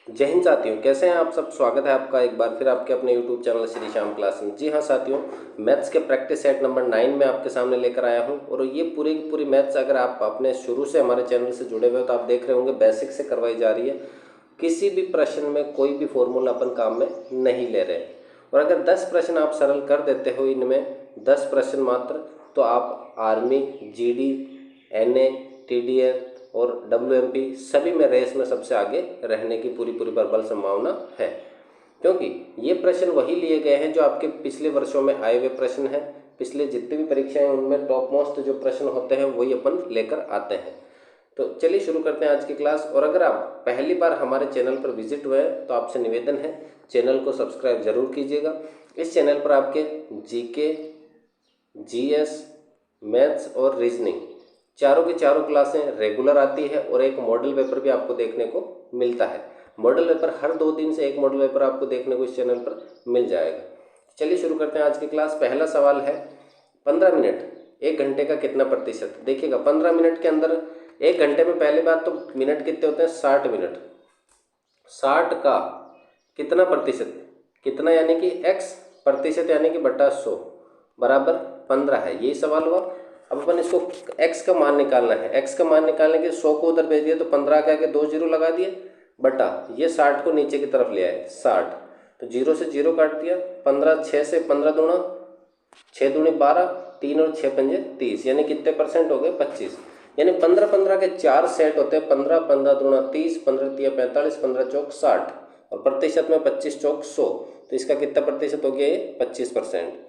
जय हिंद साथियों, कैसे हैं आप सब। स्वागत है आपका एक बार फिर आपके अपने YouTube channel Shri Shyam class में। जी हाँ साथियों, मैथ्स के प्रैक्टिस सेट नंबर 9 में आपके सामने लेकर आया हूं। और ये पूरी की पूरी मैथ्स अगर आप अपने शुरू से हमारे चैनल से जुड़े हुए हो तो आप देख रहे होंगे बेसिक से करवाई जा रही है। किसी भी प्रश्न में कोई भी फॉर्मूला अपन काम में नहीं ले रहे। और अगर 10 प्रश्न आप सरल कर देते हो इनमें 10 प्रश्न मात्र, तो आप आर्मी, GD, NA, TDL और WMP सभी में रेस में सबसे आगे रहने की पूरी प्रबल संभावना है। क्योंकि ये प्रश्न वही लिए गए हैं जो आपके पिछले वर्षों में आए हुए प्रश्न हैं। पिछले जितनी भी परीक्षाएं उनमें टॉप मोस्ट जो प्रश्न होते हैं वही अपन लेकर आते हैं। तो चलिए शुरू करते हैं आज की क्लास। और अगर आप पहली बार हमारे चैनल पर विजिट हुए हैं तो आपसे निवेदन है चैनल को सब्सक्राइब जरूर कीजिएगा। इस चैनल पर आपके GK, GS, मैथ्स और रीजनिंग चारों की चारों क्लासें रेगुलर आती है और एक मॉडल पेपर भी आपको देखने को मिलता है। मॉडल पेपर हर 2 दिन से एक मॉडल पेपर आपको देखने को इस चैनल पर मिल जाएगा। चलिए शुरू करते हैं आज की क्लास। पहला सवाल है 15 मिनट 1 घंटे का कितना प्रतिशत। देखिएगा 15 मिनट के अंदर 1 घंटे में पहली बात तो मिनट कितने होते हैं 60 मिनट। 60 का कितना प्रतिशत, कितना यानी कि x प्रतिशत यानी कि बटा 100 बराबर 15 है। यही सवाल हुआ। अब अपन इसको x का मान निकालना है। x का मान निकालने के 100 को उधर भेज दिया तो 15 के आगे 2 जीरो लगा दिए बटा ये 60 को नीचे की तरफ ले आए 60, तो 0 से 0 काट दिया। 15 6 से 15 दूना 6 दूनी 12, 3 और 6 पंजे 30, यानी कितने परसेंट हो गए 25। यानी 15 15 के 4 सेट होते हैं। 15 15 दूना 30, 15 तिया 45, 15 चौक 60 और प्रतिशत में 25 चौक 100, तो इसका कितना प्रतिशत हो गया ये 25%।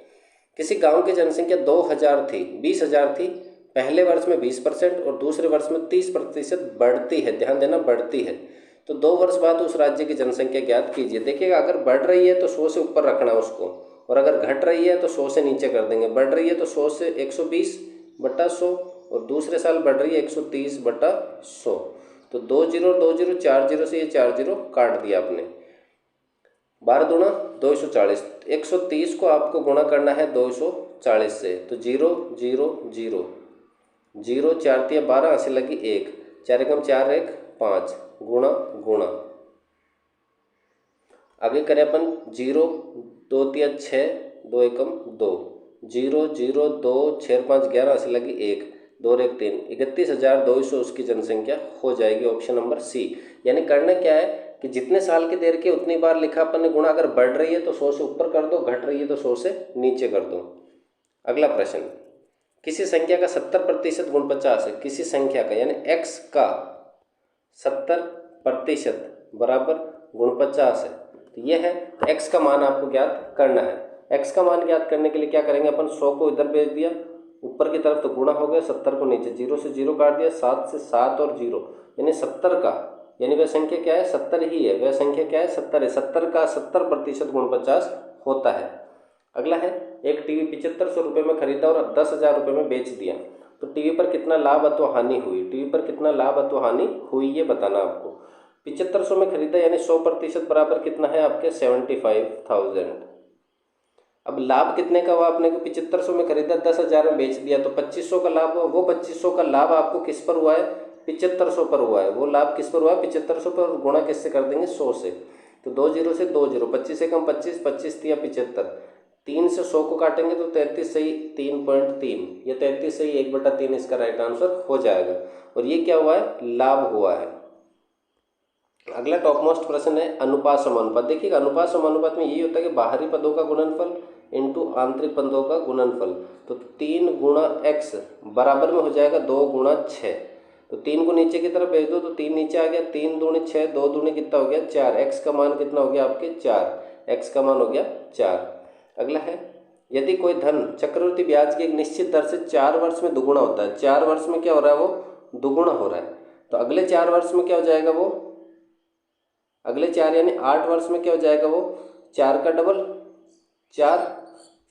किसी गांव की जनसंख्या 2000 थी, 20,000 थी। पहले वर्ष में 20% और दूसरे वर्ष में 30% बढ़ती है। ध्यान देना, बढ़ती है। तो 2 वर्ष बाद उस राज्य की जनसंख्या ज्ञात कीजिए। देखिएगा अगर बढ़ रही है तो 100 से ऊपर रखना उसको, और अगर घट रही है तो 100 से नीचे कर देंगे। बढ़ रही है तो 100 से 120 बटा 100 और दूसरे साल बढ़ रही है 130 बटा 100। तो 2 जीरो 2 जीरो 4 जीरो से ये 4 जीरो काट दिया आपने। 12 दूना 240, 130 को आपको गुणा करना है 240 से, तो 0 0 0 0 4 तिया 12 ऐसे लगी 1, 4 एकम 4 1 5 गुणा गुणा। आगे करें अपन 0 2 तिया 6 2 एकम 2, 0 0 2 6 5 11 ऐसे लगी 1, 2 और 1 3, 31,200 उसकी जनसंख्या हो जाएगी। Option number C. यानी करना क्या है कि जितने साल की देर के उतनी बार लिखा अपन ने गुणा। अगर बढ़ रही है तो 100 से ऊपर कर दो, घट रही है तो 100 से नीचे कर दो। अगला प्रश्न, किसी संख्या का 70% गुण 50 है। किसी संख्या का यानी x का 70% बराबर गुण 50 है। तो यह है x का मान आपको ज्ञात करना है। x का मान ज्ञात करने के लिए क्या करेंगे अपन, 100 को इधर भेज दिया ऊपर की तरफ तो गुणा हो गया, 70 को नीचे, 0 से 0 काट दिया, 7 से 7 और 0, यानी 70 का, यानी वह संख्या क्या है 70 ही है। वह संख्या क्या है 70 है। 70 का 70% गुण 50 होता है। अगला है, एक टीवी 7500 रुपये में खरीदा और 10,000 रुपये में बेच दिया। तो टीवी पर कितना लाभ अथवा हानि हुई। टीवी पर कितना लाभ अथवा हानि हुई ये बताना आपको। 7500 में खरीदा यानी 100% बराबर कितना है आपके 75,000। अब लाभ कितने का हुआ, आपने को 7500 में खरीदा 10,000 में बेच दिया, तो 2500 का लाभ हुआ। वो 2500 का लाभ आपको किस पर हुआ है 7500 पर हुआ है। वो लाभ किस पर हुआ है 7500 पर, और गुणा किससे कर देंगे 100 से। तो 2 जीरो से 2 जीरो, 25 से कम 25, 25 तिया 75, 3 से 100 को काटेंगे तो 33 सही 3.3, ये 33 सही 1/3 इसका राइट आंसर हो जाएगा। और ये क्या हुआ है लाभ हुआ है। अगला टॉप मोस्ट प्रश्न है अनुपात समानुपात। देखिएगा अनुपात समानुपात में यही होता है कि बाहरी पदों का गुणनफल इंटू आंतरिक पदों का गुणनफल। तो 3 गुणा x बराबर में हो जाएगा 2 गुणा 6। तो 3 को नीचे की तरफ भेज दो तो 3 नीचे आ गया, 3 दूनी 6, 2 दूनी कितना हो गया 4। x का मान कितना हो गया आपके 4, x का मान हो गया 4। अगला है, यदि कोई धन चक्रवृद्धि ब्याज की एक निश्चित दर से 4 वर्ष में दुगुना होता है। 4 वर्ष में क्या हो रहा है वो दुगुना हो रहा है। तो अगले 4 वर्ष में क्या हो जाएगा वो, अगले 4 यानी 8 वर्ष में क्या हो जाएगा वो 4 का डबल 4।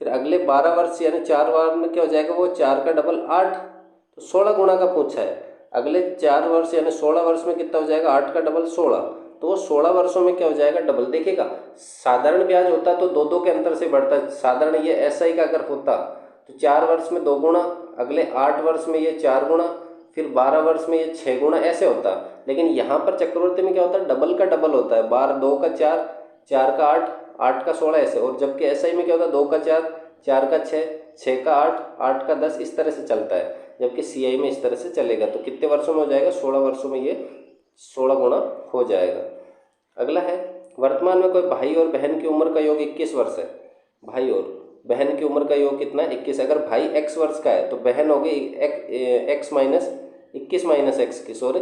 फिर अगले 12 वर्ष यानी 4 बार में क्या हो जाएगा वो 4 का डबल 8। तो 16 गुणा का पूछा है। अगले 4 वर्ष यानी 16 वर्ष में कितना हो जाएगा 8 का डबल 16। तो वो 16 वर्षों में क्या हो जाएगा डबल। देखिएगा साधारण ब्याज होता तो 2 के अंतर से बढ़ता है। साधारण ये SI का अगर होता तो 4 वर्ष में 2 गुणा, अगले 8 वर्ष में ये 4 गुणा, फिर 12 वर्ष में ये 6 गुना ऐसे होता। लेकिन यहाँ पर चक्रवृद्धि में क्या होता है, डबल का डबल होता है, 12 2 का 4, 4 का 8, 8 का 16 ऐसे। और जबकि एसआई में क्या होता है, 2 का 4, 4 का 6, 6 का 8, 8 का 10, इस तरह से चलता है। जबकि सीआई में इस तरह से चलेगा। तो कितने वर्षों में हो जाएगा, 16 वर्षों में ये 16 गुना हो जाएगा। अगला है, वर्तमान में कोई भाई और बहन की उम्र का योग 21 वर्ष है। भाई और बहन की उम्र का योग कितना है, 21। अगर भाई x वर्ष का है तो बहन होगी x माइनस 21 माइनस एक्स की, सॉरी,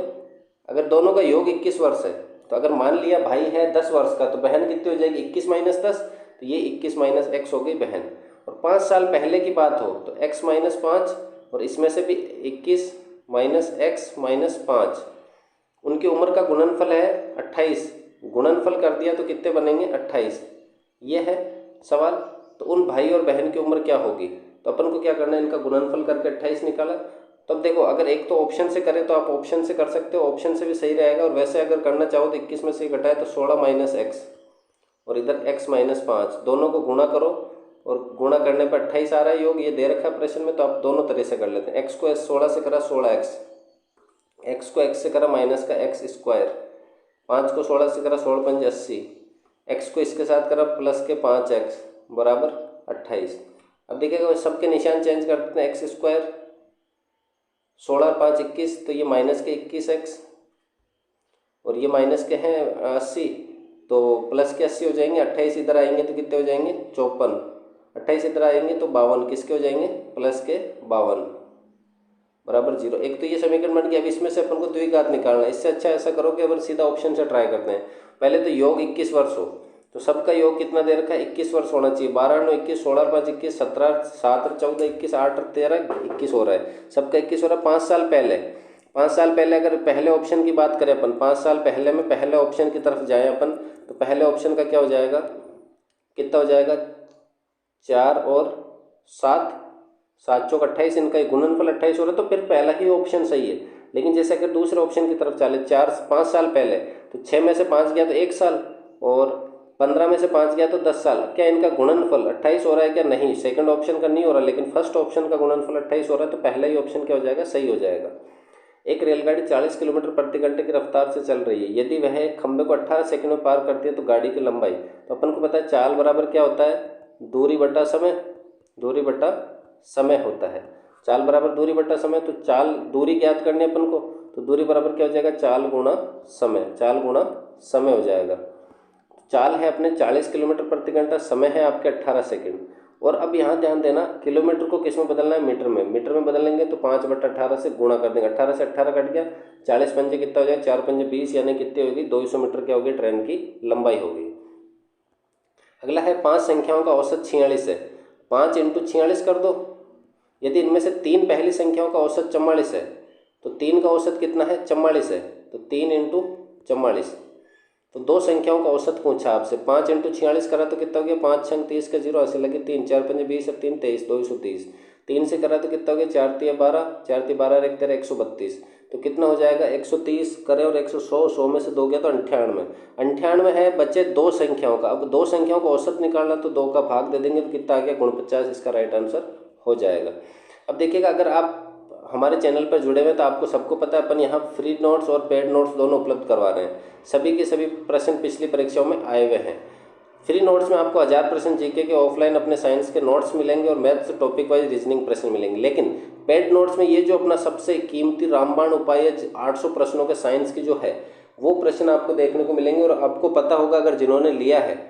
अगर दोनों का योग 21 वर्ष है तो अगर मान लिया भाई है 10 वर्ष का तो बहन कितनी हो जाएगी, 21 माइनस 10, तो ये 21 माइनस एक्स हो गई बहन। और 5 साल पहले की बात हो तो x माइनस 5 और इसमें से भी 21 माइनस एक्स माइनस 5, उनकी उम्र का गुणनफल है 28। गुणनफल कर दिया तो कितने बनेंगे, 28। ये है सवाल। तो उन भाई और बहन की उम्र क्या होगी, तो अपन को क्या करना है, इनका गुणनफल करके 28 निकाला। तो अब देखो, अगर एक तो ऑप्शन से करें तो आप ऑप्शन से कर सकते हो, ऑप्शन से भी सही रहेगा। और वैसे अगर करना चाहो तो 21 में से घटाए तो 16 माइनस एक्स और इधर x माइनस 5, दोनों को गुणा करो और गुणा करने पर 28 आ रहा है योग। ये दे रखा है प्रश्न में, तो आप दोनों तरह से कर लेते हैं। x को 16 से करा 16x, x को x से करा माइनस का x स्क्वायर, 5 को 16 से करा 16 पंज 80, x को इसके साथ करा प्लस के 5x बराबर 28। अब देखिएगा सबके निशान चेंज कर देते हैं, एक्स स्क्वायर 16 5 21, तो ये माइनस के 21x और ये माइनस के हैं 80, तो प्लस के 80 हो जाएंगे। 28 इधर आएंगे तो कितने हो जाएंगे, 54, 28 इधर आएंगे तो 52, किसके हो जाएंगे, प्लस के 52 बराबर 0। एक तो ये समीकरण बन गया। अब इसमें से अपन को द्विघात निकालना है। इससे अच्छा ऐसा करो कि अपन सीधा ऑप्शन से ट्राई करते हैं। पहले तो योग 21 वर्ष हो, तो सबका योग कितना दे रखा है, 21 वर्ष होना चाहिए। 12 9 21, 16 5 21, 17 7 14 21, 8 13 21 हो रहा है, सबका 21 हो रहा है। 5 साल पहले, 5 साल पहले अगर पहले ऑप्शन की बात करें अपन, 5 साल पहले में पहले ऑप्शन की तरफ जाएं अपन, तो पहले ऑप्शन का क्या हो जाएगा, कितना हो जाएगा, 4 और 7, 7 चौक 28, इनका गुणनफल 28 हो रहा है, तो फिर पहला ही ऑप्शन सही है। लेकिन जैसे अगर दूसरे ऑप्शन की तरफ चले, 5 साल पहले, तो 6 में से 5 गया तो 1 साल और 15 में से 5 गया तो 10 साल। क्या इनका गुणनफल 28 हो रहा है क्या, नहीं, सेकंड ऑप्शन का नहीं हो रहा, लेकिन फर्स्ट ऑप्शन का गुणनफल 28 हो रहा है, तो पहला ही ऑप्शन क्या हो जाएगा, सही हो जाएगा। एक रेलगाड़ी 40 किलोमीटर प्रति घंटे की रफ्तार से चल रही है। यदि वह एक खंभे को 18 सेकंड में पार करती है तो गाड़ी की लंबाई, तो अपन को पता है चाल बराबर क्या होता है, दूरी बटा समय, दूरी बटा समय होता है। चाल बराबर दूरी बटा समय, तो चाल दूरी ज्ञात करनी है अपन को, तो दूरी बराबर क्या हो जाएगा, चाल गुणा समय, चाल गुणा समय हो जाएगा। चाल है अपने 40 किलोमीटर प्रति घंटा, समय है आपके 18 सेकंड। और अब यहाँ ध्यान देना, किलोमीटर को किस में बदलना है, मीटर में। मीटर में बदलेंगे तो 5/18 से गुणा कर देंगे, 18 से 18 कट गया, 40 पंजे कितना हो जाएगा, 4 पंजे 20, यानी कितनी होगी, 200 मीटर क्या होगी, ट्रेन की लंबाई होगी। अगला है 5 संख्याओं का औसत 46 है, 5 × 46 कर दो। यदि इनमें से 3 पहली संख्याओं का औसत 44 है तो 3 का औसत कितना है, 44 है, तो 3 × 44। तो 2 संख्याओं का औसत पूछा आपसे, 5 × 46 करा तो कितना हो गया, 5 छंग 30 का 0 80 लगे 3, 4 पंजे 20 और 3 23, 230। 3 से करा तो कितना हो गया, 4 3 12, 4 3 12 एक 13 132, तो कितना हो जाएगा, 130 करे और 100, 100 में से 2 गया तो 98। 98 है, बचे 2 संख्याओं का। अब 2 संख्याओं का औसत निकालना, तो 2 का भाग दे देंगे तो कितना आ गया, 49, इसका राइट आंसर हो जाएगा। अब देखिएगा, अगर आप हमारे चैनल पर जुड़े हुए तो आपको सबको पता है अपन यहाँ फ्री नोट्स और पेड नोट्स दोनों उपलब्ध करवा रहे हैं। सभी के सभी प्रश्न पिछली परीक्षाओं में आए हुए हैं। फ्री नोट्स में आपको 1000 प्रश्न जीके के ऑफलाइन अपने साइंस के नोट्स मिलेंगे और मैथ्स टॉपिक वाइज रीजनिंग प्रश्न मिलेंगे। लेकिन पेड नोट्स में ये जो अपना सबसे कीमती रामबाण उपाय 800 प्रश्नों के साइंस की जो है, वो प्रश्न आपको देखने को मिलेंगे। और आपको पता होगा, अगर जिन्होंने लिया है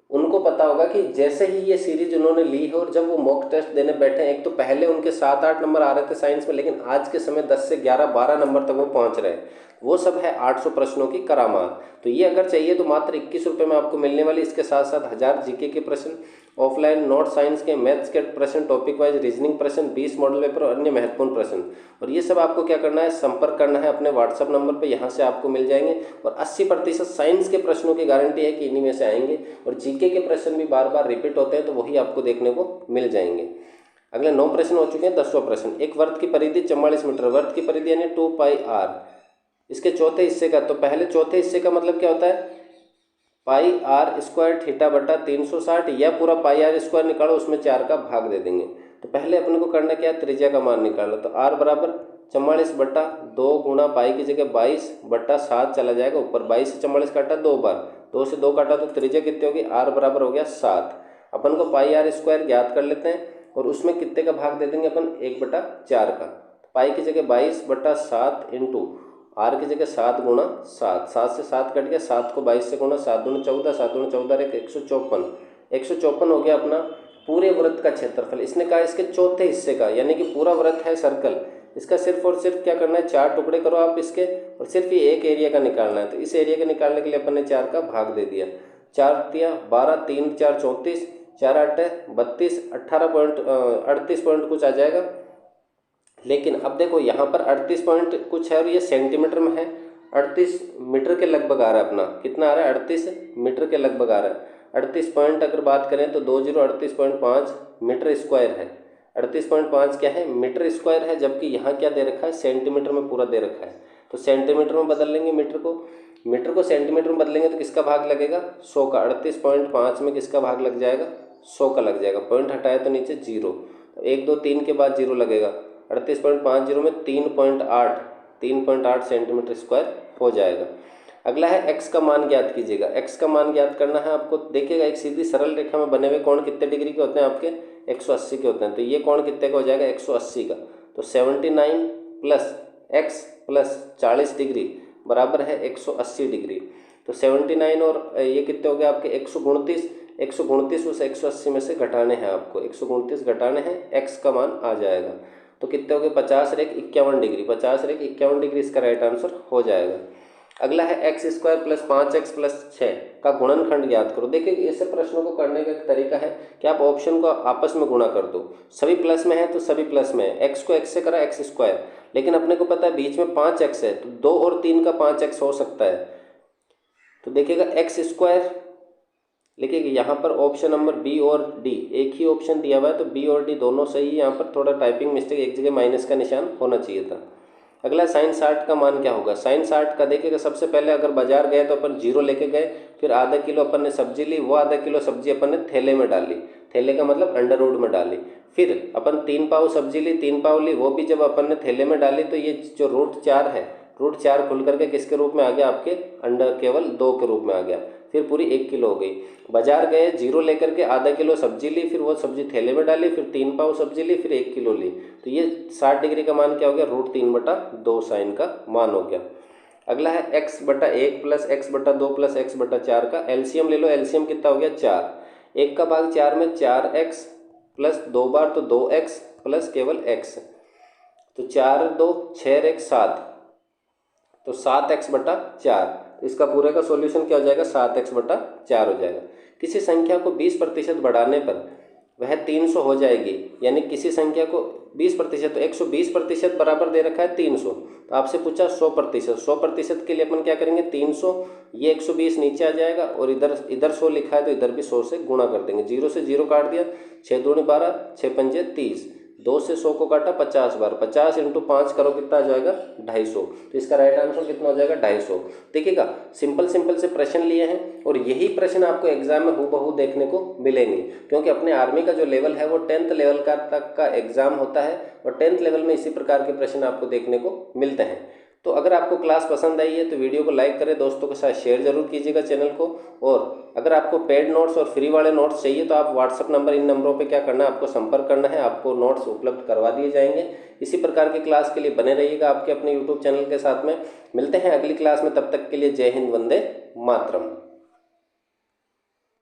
उनको पता होगा कि जैसे ही ये सीरीज उन्होंने ली है और जब वो मॉक टेस्ट देने बैठे हैं, एक तो पहले उनके 7-8 नंबर आ रहे थे साइंस में, लेकिन आज के समय 10 से 11-12 नंबर तक वो पहुंच रहे हैं। वो सब है 800 प्रश्नों की करामात। तो ये अगर चाहिए तो मात्र 21 रुपये में आपको मिलने वाली। इसके साथ साथ 1000 जीके के प्रश्न, ऑफलाइन नोट साइंस के, मैथ्स के प्रश्न, टॉपिक वाइज रीजनिंग प्रश्न, 20 मॉडल पेपर और अन्य महत्वपूर्ण प्रश्न। और ये सब आपको क्या करना है, संपर्क करना है अपने व्हाट्सअप नंबर पे, यहाँ से आपको मिल जाएंगे। और 80% साइंस के प्रश्नों की गारंटी है कि इन्हीं में से आएंगे। और जीके के प्रश्न भी बार बार रिपीट होते हैं, तो वही आपको देखने को मिल जाएंगे। अगले 9 प्रश्न हो चुके हैं। 10वां प्रश्न, एक वृत्त की परिधि 44 मीटर, वृत्त की परिधि यानी 2πr, इसके चौथे हिस्से का, तो पहले चौथे हिस्से का मतलब क्या होता है, πr² थीटा बटा 360, या पूरा πr² निकालो, उसमें 4 का भाग दे देंगे। तो पहले अपने को करना क्या है, त्रिज्या का मान निकालना। तो r बराबर 44 बटा 2 गुणा पाई की जगह 22 बटा 7 चला जाएगा ऊपर। 22 से 44 काटा 2 बार, 2 से 2 काटा तो त्रिज्या कितनी होगी, r बराबर हो गया 7। अपन को पाई r स्क्वायर ज्ञात कर लेते हैं और उसमें कितने का भाग दे देंगे अपन, 1/4 का। पाई की जगह 22 बटा 7 इंटू आर की जगह 7 गुणा 7, 7 से 7 कट गया, 7 को 22 से गुणा, 7 दूनी 14, 7 दूनी 14 154, 154 हो गया अपना पूरे वृत्त का क्षेत्रफल। इसने कहा इसके चौथे हिस्से का, यानी कि पूरा वृत्त है सर्कल, इसका सिर्फ और सिर्फ क्या करना है, 4 टुकड़े करो आप इसके और सिर्फ ये एक एरिया का निकालना है। तो इस एरिया का निकालने के लिए अपन ने 4 का भाग दे दिया। 4 तिया 12, 3 4 34, 4 8 32, 38 पॉइंट कुछ आ जाएगा। लेकिन अब देखो यहाँ पर 38 पॉइंट कुछ है और ये सेंटीमीटर में है, 38 मीटर के लगभग आ रहा है अपना, कितना आ रहा है, 38 मीटर के लगभग आ रहा है। 38 पॉइंट अगर बात करें तो 38.5 मीटर स्क्वायर है। 38.5 क्या है, मीटर स्क्वायर है, जबकि यहाँ क्या दे रखा है, सेंटीमीटर में पूरा दे रखा है। तो सेंटीमीटर में बदल लेंगे मीटर को सेंटीमीटर में बदलेंगे तो किसका भाग लगेगा, 100 का। 38.5 में किसका भाग लग जाएगा, 100 का लग जाएगा। पॉइंट हटाया तो नीचे 0, 1 2 3 के बाद 0 लगेगा। 38.50 में 3.8 सेंटीमीटर स्क्वायर हो जाएगा। अगला है x का मान ज्ञात कीजिएगा। x का मान ज्ञात करना है आपको। देखिएगा एक सीधी सरल रेखा में बने हुए कोण कितने डिग्री के होते हैं आपके, 180 के होते हैं। तो ये कोण कितने का हो जाएगा, 180 का। तो 79 प्लस x प्लस 40 डिग्री बराबर है 180 डिग्री। तो 79 और ये कितने हो गए आपके 129 उस 180 में से घटाने हैं आपको, 129 घटाने हैं, x का मान आ जाएगा। तो कितने हो गए, 50 रेख 51 डिग्री, 50 रेख 51 डिग्री इसका राइट आंसर हो जाएगा। अगला है x square plus 5x plus 6 का गुणनखंड ज्ञात करो। देखिए ऐसे प्रश्नों को करने का एक तरीका है कि आप ऑप्शन को आपस में गुणा कर दो। सभी प्लस में है तो सभी प्लस में है, एक्स को एक्स से करा एक्स स्क्वायर, लेकिन अपने को पता है बीच में 5x है तो 2 और 3 का 5x हो सकता है। तो देखिएगा एक्स स्क्वायर लिखिएगा यहाँ पर ऑप्शन नंबर बी और डी, एक ही ऑप्शन दिया हुआ है तो बी और डी दोनों सही है। यहाँ पर थोड़ा टाइपिंग मिस्टेक, एक जगह माइनस का निशान होना चाहिए था। अगला साइन 60 का मान क्या होगा। साइन 60 का देखिएगा सबसे पहले अगर बाजार गए तो अपन 0 लेके गए, फिर आधा किलो अपन ने सब्जी ली, वो आधा किलो सब्जी अपन ने थैले में डाली, थैले का मतलब अंडरवुड में डाली। फिर अपन 3 पाव सब्जी ली, 3 पाव ली, वो भी जब अपन ने थैले में डाली तो ये जो √4 है, √4 खुल करके किसके रूप में आ गया आपके, अंडर केवल 2 के रूप में आ गया। फिर पूरी 1 किलो हो गई। बाजार गए 0 लेकर के आधा किलो सब्जी ली, फिर वो सब्जी थैले में डाली, फिर 3 पाव सब्जी ली, फिर 1 किलो ली। तो ये 60 डिग्री का मान क्या हो गया, √3/2 साइन का मान हो गया। अगला है x/1 plus x/2 plus x/4 का एलसीएम ले लो। एलसीएम कितना हो गया, 4। 1 का भाग 4 में 4x प्लस 2 बार तो 2x प्लस केवल x, तो 4 2 6 1 7, तो 7x/4। इसका पूरे का सॉल्यूशन क्या हो जाएगा, 7x/4 हो जाएगा। किसी संख्या को 20% बढ़ाने पर वह 300 हो जाएगी, यानी किसी संख्या को 20%, तो 120% बराबर दे रखा है 300। तो आपसे पूछा 100%, 100% के लिए अपन क्या करेंगे, 300 ये 120 नीचे आ जाएगा और इधर 100 लिखा है तो इधर भी 100 से गुणा कर देंगे। 0 से 0 काट दिया, 6 दूनी 12, 6 पंजे 30, 2 से 100 को काटा 50 बार, 50 × 5 करो कितना आ जाएगा, 250। तो इसका राइट आंसर कितना हो जाएगा, 250। देखिएगा सिंपल से प्रश्न लिए हैं और यही प्रश्न आपको एग्जाम में हूबहू देखने को मिलेंगे, क्योंकि अपने आर्मी का जो लेवल है वो 10th लेवल का तक का एग्जाम होता है और 10th लेवल में इसी प्रकार के प्रश्न आपको देखने को मिलते हैं। तो अगर आपको क्लास पसंद आई है तो वीडियो को लाइक करें, दोस्तों के साथ शेयर जरूर कीजिएगा चैनल को। और अगर आपको पेड नोट्स और फ्री वाले नोट्स चाहिए तो आप व्हाट्सअप नंबर, इन नंबरों पे क्या करना है, आपको संपर्क करना है, आपको नोट्स उपलब्ध करवा दिए जाएंगे। इसी प्रकार की क्लास के लिए बने रहिएगा आपके अपने यूट्यूब चैनल के साथ में। मिलते हैं अगली क्लास में, तब तक के लिए जय हिंद, वंदे मातरम।